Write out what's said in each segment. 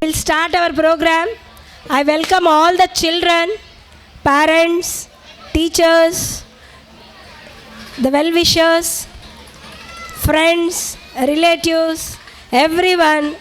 We'll start our program. I welcome all the children, parents, teachers, the well-wishers, friends, relatives, everyone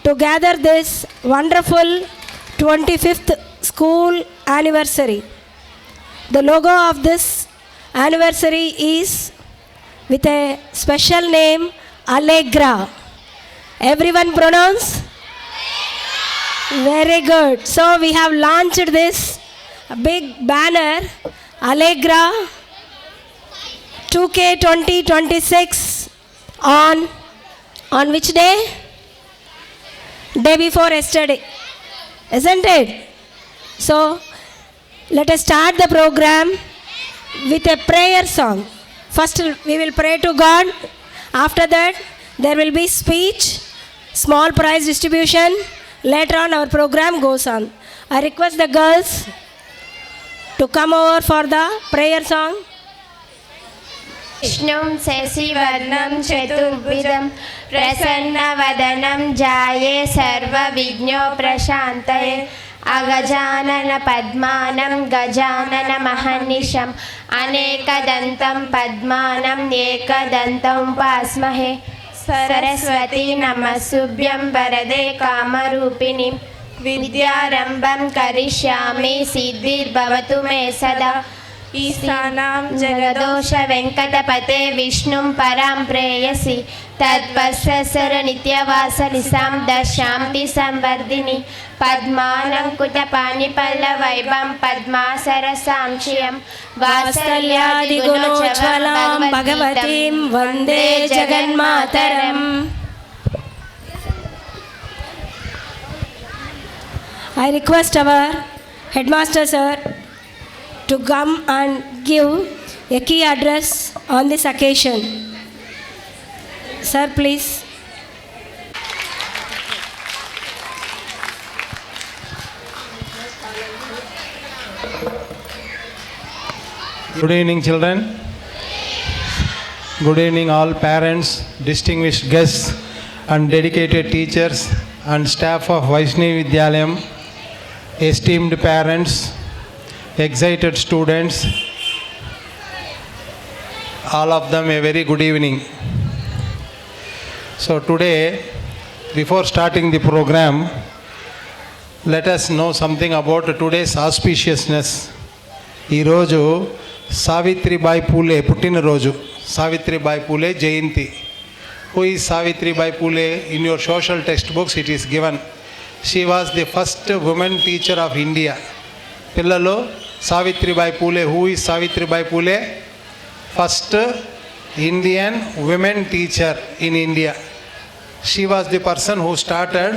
to gather this wonderful 25th school anniversary. The logo of this anniversary is with a special name, Allegra. Everyone pronounce? Very good. So we have launched this big banner, Allegra 2K 2026 on which day? Day before yesterday, isn't it? So let us start the program with a prayer song. First we will pray to God. After that there will be speech, small prize distribution. Later on our program goes on. I request the girls to come over for the prayer song. విష్ణుం శశివర్ణం చతుర్భుజం ప్రసన్నవదనం ధ్యాయే సర్వవిఘ్నోపశాంతయే అగజానన పద్మానం గజానన మహర్నిశం అనేకదంతం పద్మానం ఏకదంతం ఉపాస్మహే సరస్వతి నమస్తుభ్యం వరదే కామరూపిణి విద్యారంభం కరిష్యామి సిద్ధిర్భవతు మే సదా ఈశానాం జగదోష వెంకటపతే విష్ణుం పరాం ప్రేయసి తద్వత్సర నిత్యవాసలిసాం దశాంతి సంవర్ధిని పద్మాలంకుటపాణి పల్లవైభం పద్మాసరసాంశయం వాత్సల్యాది గుణోజ్వలాం భగవతీం వందే జగన్మాతరం. I request our headmaster sir to come and give a key address on this occasion. Sir, please. Good evening, children. Good evening, all parents, distinguished guests, and dedicated teachers and staff of Vaishnavi Vidyalayam, esteemed parents, excited students, all of them a very good evening. So today, before starting the program, let us know something about today's auspiciousness. ఈ రోజు సావిత్రిబాయి పూలే పుట్టినరోజు. సావిత్రిబాయి పూలే జయంతి. Who is Savitribai Phule? In your social textbooks it is given. She was the first woman teacher of India. పిల్లలు Savitribai Phule. Who is Savitribai Phule? First Indian women teacher in India. She was the person who started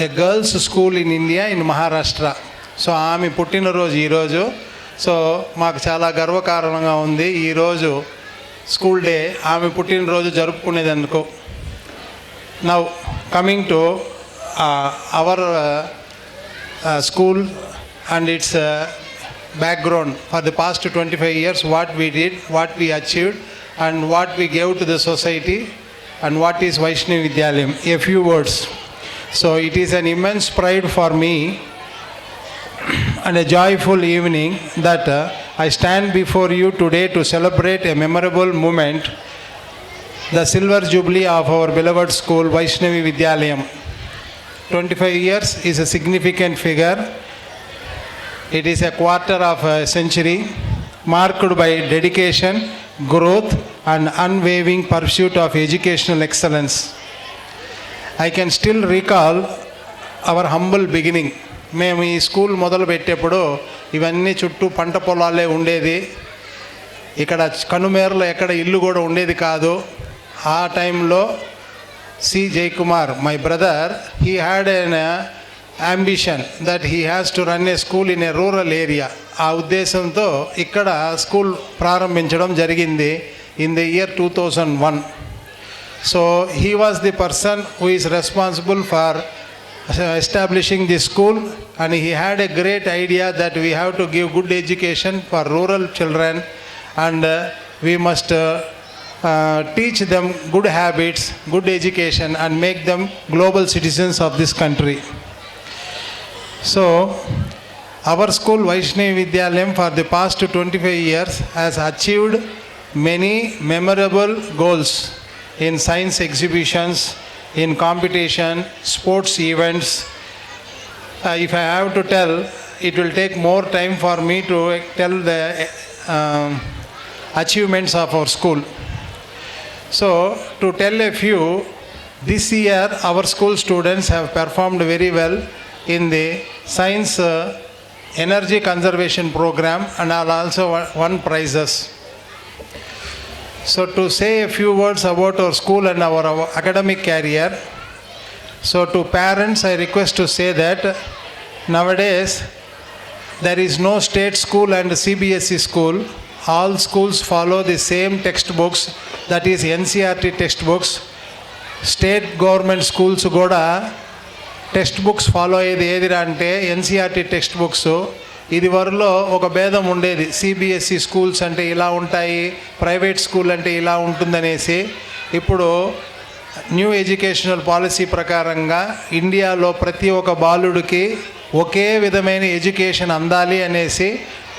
a girls school in India in Maharashtra. So ఆమె పుట్టినరోజు ఈరోజు. So మాకు చాలా గర్వకారణంగా ఉంది ఈరోజు school day ఆమె పుట్టినరోజు జరుపుకునేందుకు. Now coming to our school and it's background for the past 25 years, what we did, what we achieved, and what we gave to the society, and what is Vaishnavi Vidyalayam. A few words. So it is an immense pride for me and a joyful evening that I stand before you today to celebrate a memorable moment, the silver jubilee of our beloved school Vaishnavi Vidyalayam. 25 years is a significant figure. It is a quarter of a century marked by dedication, growth, and unwavering pursuit of educational excellence. I can still recall our humble beginning. మేము ఈ school మొదలు పెట్టేప్పుడు ఇవన్నీ చుట్టూ పంట పొలాలే ఉండేది. ఇక్కడ కనుమేరలో ఎక్కడ ఇల్లు కూడా ఉండేది కాదు. ఆ టైంలో C Jayakumar, my brother, he had an ambition that he has to run a school in a rural area. ఆ ఉద్దేశంతో ఇక్కడ స్కూల్ ప్రారంభించడం జరిగింది in the year 2001. So he was the person who is responsible for establishing this school, and he had a great idea that we have to give good education for rural children, and we must teach them good habits, good education, and make them global citizens of this country. So, our school Vaishnavi Vidyalayam for the past 25 years has achieved many memorable goals in science exhibitions, in competition, sports events. If I have to tell, it will take more time for me to tell the achievements of our school. So, to tell a few, this year our school students have performed very well in the science energy conservation program and are also won prizes. So, to say a few words about our school and our academic career, so to parents I request to say that nowadays there is no state school and CBSE school. All schools follow the same textbooks, that is NCERT textbooks. State government schools కూడా text books follow అయ్యేది ఏదిరా అంటే NCERT text books. ఇది వరలో ఒక భేదం ఉండేది, CBSE schools అంటే ఇలా ఉంటాయి, ప్రైవేట్ స్కూల్ అంటే ఇలా ఉంటుందనేసి. ఇప్పుడు న్యూ ఎడ్యుకేషనల్ పాలసీ ప్రకారంగా ఇండియాలో ప్రతి ఒక్క బాలుడికి ఒకే విధమైన ఎడ్యుకేషన్ అందాలి అనేసి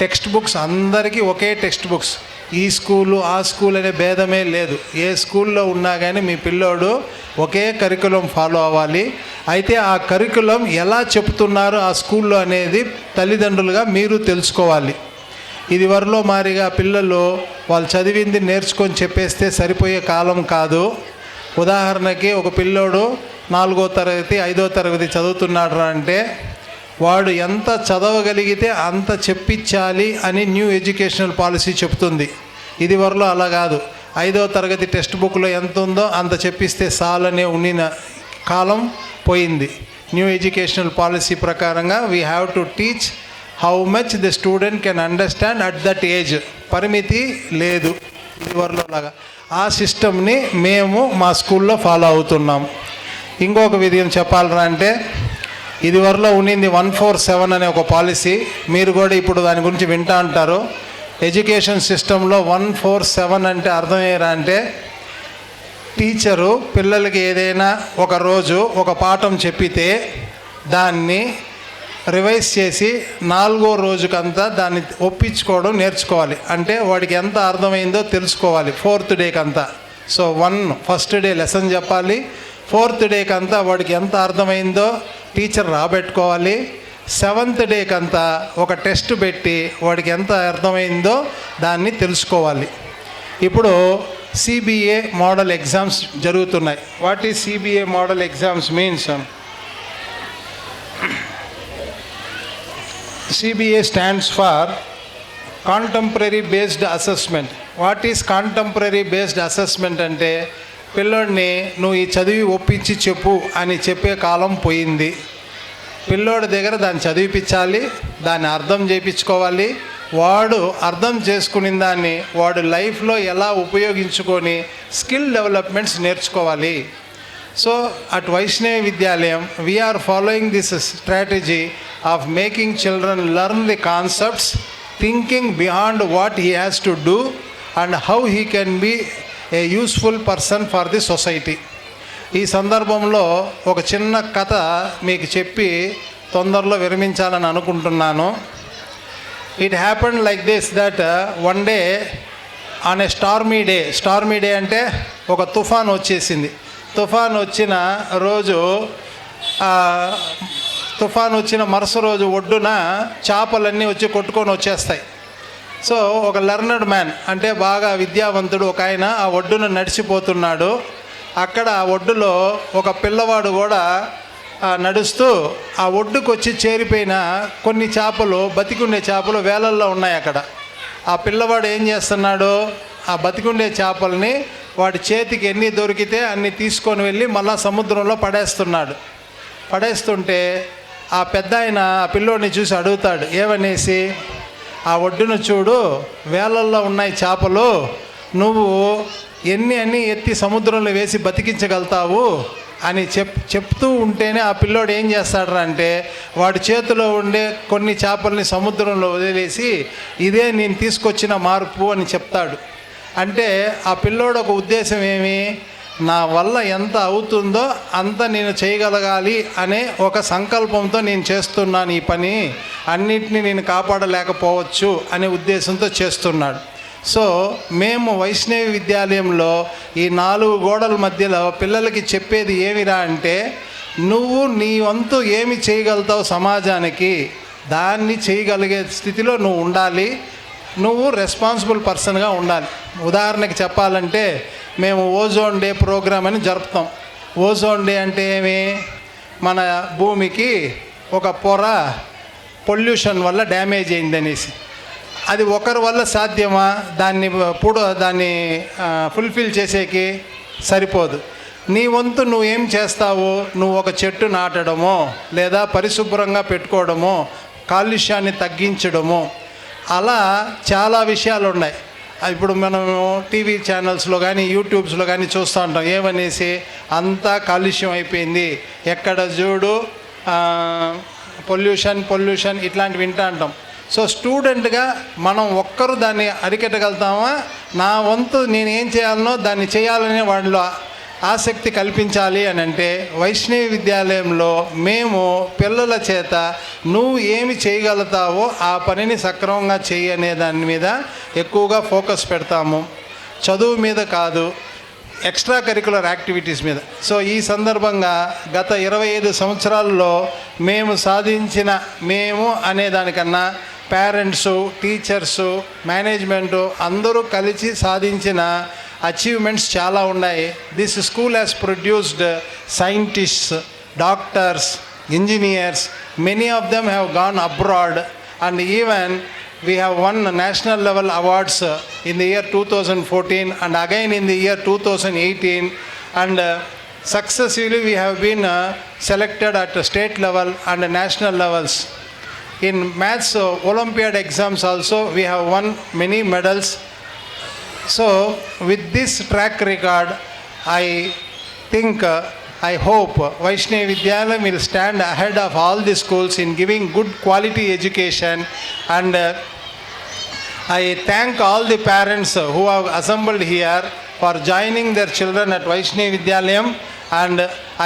టెక్స్ట్ బుక్స్ అందరికీ ఒకే టెక్స్ట్ బుక్స్. ఈ స్కూలు ఆ స్కూల్ అనే భేదమే లేదు. ఏ స్కూల్లో ఉన్నా కానీ మీ పిల్లోడు ఒకే కరికులం ఫాలో అవ్వాలి. అయితే ఆ కరికులం ఎలా చెప్తున్నారు ఆ స్కూల్లో అనేది తల్లిదండ్రులుగా మీరు తెలుసుకోవాలి. ఇది వరలో మారిగా పిల్లలు వాళ్ళు చదివింది నేర్చుకొని చెప్పేస్తే సరిపోయే కాలం కాదు. ఉదాహరణకి ఒక పిల్లోడు 4వ తరగతి 5వ తరగతి చదువుతున్నాడు అంటే వాడు ఎంత చదవగలిగితే అంత చెప్పించాలి అని న్యూ ఎడ్యుకేషనల్ పాలసీ చెప్తుంది. ఇది వరలో అలా కాదు. 5వ తరగతి టెక్స్ట్ బుక్లో ఎంత ఉందో అంత చెప్పిస్తే చాలనే ఉండిన కాలం పోయింది. న్యూ ఎడ్యుకేషనల్ పాలసీ ప్రకారంగా we have to teach how much the student can understand at that age. పరిమితి లేదు ఇది వరలో లాగా. ఆ సిస్టమ్ని మేము మా స్కూల్లో ఫాలో అవుతున్నాం. ఇంకొక విధం చెప్పాలరా అంటే ఇది వరలో ఉన్నింది 147 అనే ఒక పాలసీ. మీరు కూడా ఇప్పుడు దాని గురించి వింటా అంటారు. ఎడ్యుకేషన్ సిస్టంలో 147 అంటే అర్థం ఏరా అంటే టీచరు పిల్లలకి ఏదైనా ఒక రోజు ఒక పాఠం చెప్పితే దాన్ని రివైజ్ చేసి 4వ రోజుకంతా దాన్ని ఒప్పించుకోవడం నేర్చుకోవాలి. అంటే వాడికి ఎంత అర్థమైందో తెలుసుకోవాలి 4th డేకంతా. సో ఫస్ట్ డే లెసన్ చెప్పాలి, 4th డేకంతా వాడికి ఎంత అర్థమైందో టీచర్ రాబెట్టుకోవాలి. 7th డేకంతా ఒక టెస్ట్ పెట్టి వాడికి ఎంత అర్థమైందో దాన్ని తెలుసుకోవాలి. ఇప్పుడు సిబిఏ మోడల్ ఎగ్జామ్స్ జరుగుతున్నాయి. What is CBA model exams means? CBA stands for contemporary based assessment. What is contemporary based assessment అంటే పిల్లోడిని నువ్వు ఈ చదివి ఒప్పించి చెప్పు అని చెప్పే కాలం పోయింది. పిల్లోడి దగ్గర దాన్ని చదివిపించాలి, దాన్ని అర్థం చేయించుకోవాలి. వాడు అర్థం చేసుకుని దాన్ని వాడు లైఫ్లో ఎలా ఉపయోగించుకొని స్కిల్ డెవలప్మెంట్స్ నేర్చుకోవాలి. So at Vaishnavi Vidyalayam we are following this strategy of making children learn the concepts, thinking beyond what he has to do and how he can be a useful person for the society. ఈ సందర్భంలో ఒక చిన్న కథ మీకు చెప్పి తొందరలో విరమించాలని అనుకుంటున్నాను. It happened like this that one day on a stormy day అంటే ఒక తుఫాన్ వచ్చేసింది. తుఫాన్ వచ్చిన రోజు తుఫాన్ వచ్చిన మరుసటి రోజు ఒడ్డున చేపలన్నీ వచ్చి కొట్టుకొని వచ్చేస్తాయి. సో ఒక లెర్నర్డ్ మ్యాన్ అంటే బాగా విద్యావంతుడు ఒక ఆయన ఆ ఒడ్డున నడిచిపోతున్నాడు. అక్కడ ఆ ఒడ్డులో ఒక పిల్లవాడు కూడా నడుస్తూ ఆ ఒడ్డుకు వచ్చి చేరిపోయిన కొన్ని చేపలు, బతికుండే చేపలు వేలల్లో ఉన్నాయి అక్కడ. ఆ పిల్లవాడు ఏం చేస్తున్నాడు, ఆ బతికుండే చేపల్ని వాడి చేతికి ఎన్ని దొరికితే అన్ని తీసుకొని వెళ్ళి మళ్ళా సముద్రంలో పడేస్తుంటే ఆ పెద్ద ఆయన ఆ పిల్లోడిని చూసి అడుగుతాడు ఏమనేసి, ఆ ఒడ్డును చూడు వేలల్లో ఉన్నాయి చేపలు, నువ్వు అన్నీ ఎత్తి సముద్రంలో వేసి బతికించగలుగుతావు అని చెప్తూ ఉంటేనే ఆ పిల్లోడు ఏం చేస్తాడు అంటే వాడి చేతిలో ఉండే కొన్ని చేపల్ని సముద్రంలో వదిలేసి ఇదే నేను తీసుకొచ్చిన మార్పు అని చెప్తాడు. అంటే ఆ పిల్లోడు ఒక ఉద్దేశం ఏమి, నా వల్ల ఎంత అవుతుందో అంత నేను చేయగలగాలి అనే ఒక సంకల్పంతో నేను చేస్తున్నాను ఈ పని, అన్నిటినీ నేను కాపాడలేకపోవచ్చు అనే ఉద్దేశంతో చేస్తున్నాడు. సో మేము వైష్ణవి విద్యాలయంలో ఈ 4 గోడల మధ్యలో పిల్లలకి చెప్పేది ఏమిరా అంటే, నువ్వు నీ వంతు ఏమి చేయగలుగుతావు సమాజానికి, దాన్ని చేయగలిగే స్థితిలో నువ్వు ఉండాలి, నువ్వు రెస్పాన్సిబుల్ పర్సన్గా ఉండాలి. ఉదాహరణకి చెప్పాలంటే మేము ఓజోన్ డే ప్రోగ్రామ్ అని జరుపుతాం. ఓజోన్ డే అంటే ఏమి, మన భూమికి ఒక పొర పొల్యూషన్ వల్ల డ్యామేజ్ అయిందనేసి. అది ఒకరి వల్ల సాధ్యమా, దాన్ని ఫుల్ఫిల్ చేసేకి సరిపోదు. నీ వంతు నువ్వేం చేస్తావు, నువ్వు ఒక చెట్టు నాటడమో, లేదా పరిశుభ్రంగా పెట్టుకోవడమో, కాలుష్యాన్ని తగ్గించడము, అలా చాలా విషయాలు ఉన్నాయి. ఇప్పుడు మనం టీవీ ఛానల్స్లో కానీ యూట్యూబ్స్లో కానీ చూస్తూ ఉంటాం, ఏమనేసి అంతా కాలుష్యం అయిపోయింది, ఎక్కడ చూడు పొల్యూషన్ ఇట్లాంటివి వింటూ ఉంటాం. సో స్టూడెంట్గా మనం ఒక్కరు దాన్ని అరికట్టగలుగుతామా, నా వంతు నేనేం చేయాలనో దాన్ని చేయాలనే వాళ్ళలో ఆసక్తి కల్పించాలి అని అంటే, వైష్ణవి విద్యాలయంలో మేము పిల్లల చేత నువ్వు ఏమి చేయగలుగుతావో ఆ పనిని సక్రమంగా చేయి అనే దాని మీద ఎక్కువగా ఫోకస్ పెడతాము. చదువు మీద కాదు, ఎక్స్ట్రా కరికులర్ యాక్టివిటీస్ మీద. సో ఈ సందర్భంగా గత 25 సంవత్సరాల్లో మేము సాధించిన, మేము అనే దానికన్నా పేరెంట్సు, టీచర్సు, మేనేజ్మెంటు అందరూ కలిసి సాధించిన అచీవ్మెంట్స్ చాలా ఉన్నాయి. This school has produced scientists, doctors, engineers. Many of them have gone abroad and even we have won national level awards in the year 2014 and again in the year 2018, and successively we have been selected at state level and national levels. In maths Olympiad exams also we have won many medals. So with this track record, I think I hope Vaishnavi Vidyalayam will stand ahead of all the schools in giving good quality education, and I thank all the parents who have assembled here for joining their children at Vaishnavi Vidyalayam, and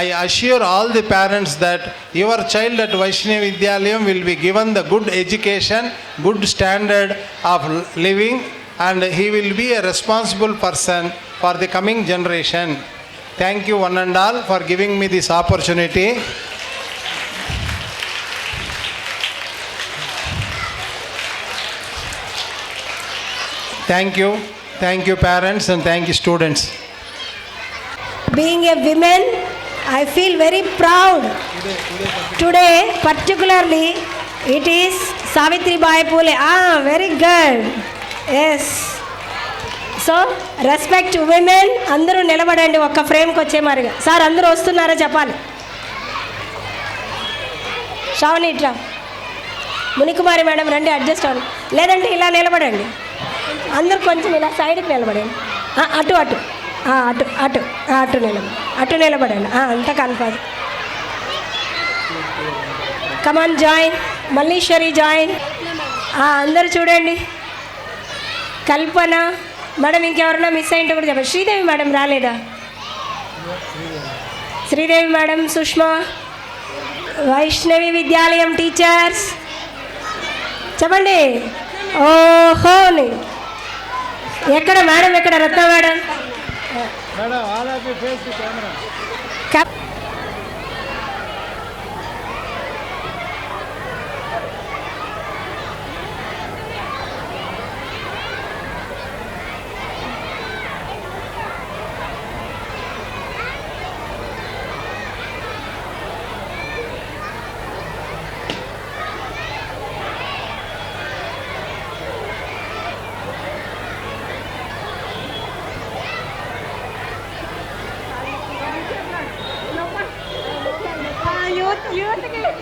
I assure all the parents that your child at Vaishnavi Vidyalayam will be given the good education, good standard of living, and he will be a responsible person for the coming generation. Thank you one and all for giving me this opportunity. Thank you parents, and thank you students. Being a woman, I feel very proud. Today, particularly, it is Savitribai Phule. Very good. Yes. So respect women. అందరూ నిలబడండి, ఒక్క ఫ్రేమ్కి వచ్చే మరిగా. Sir అందరూ వస్తున్నారా చెప్పాలి. శ్రావణి ఇట్లా, Munikumari madam రండి, అడ్జస్ట్ అవ్వండి. లేదంటే ఇలా నిలబడండి, అందరూ కొంచెం ఇలా సైడ్కి నిలబడండి. అటు అటు అటు అటు అటు నిలబడండి. అంతా కన్ఫర్మ్. కమాన్ జాయిన్. మల్లీశ్వరి జాయిన్. అందరూ చూడండి. కల్పన మేడం, ఇంకెవరన్నా మిస్ అయింటే కూడా చెప్పండి. శ్రీదేవి మేడం రాలేదా? శ్రీదేవి మేడం, సుష్మా, వైష్ణవి విద్యాలయం టీచర్స్ చెప్పండి. ఓహోని ఎక్కడ మేడం, ఎక్కడ రత్న మేడం? యూత్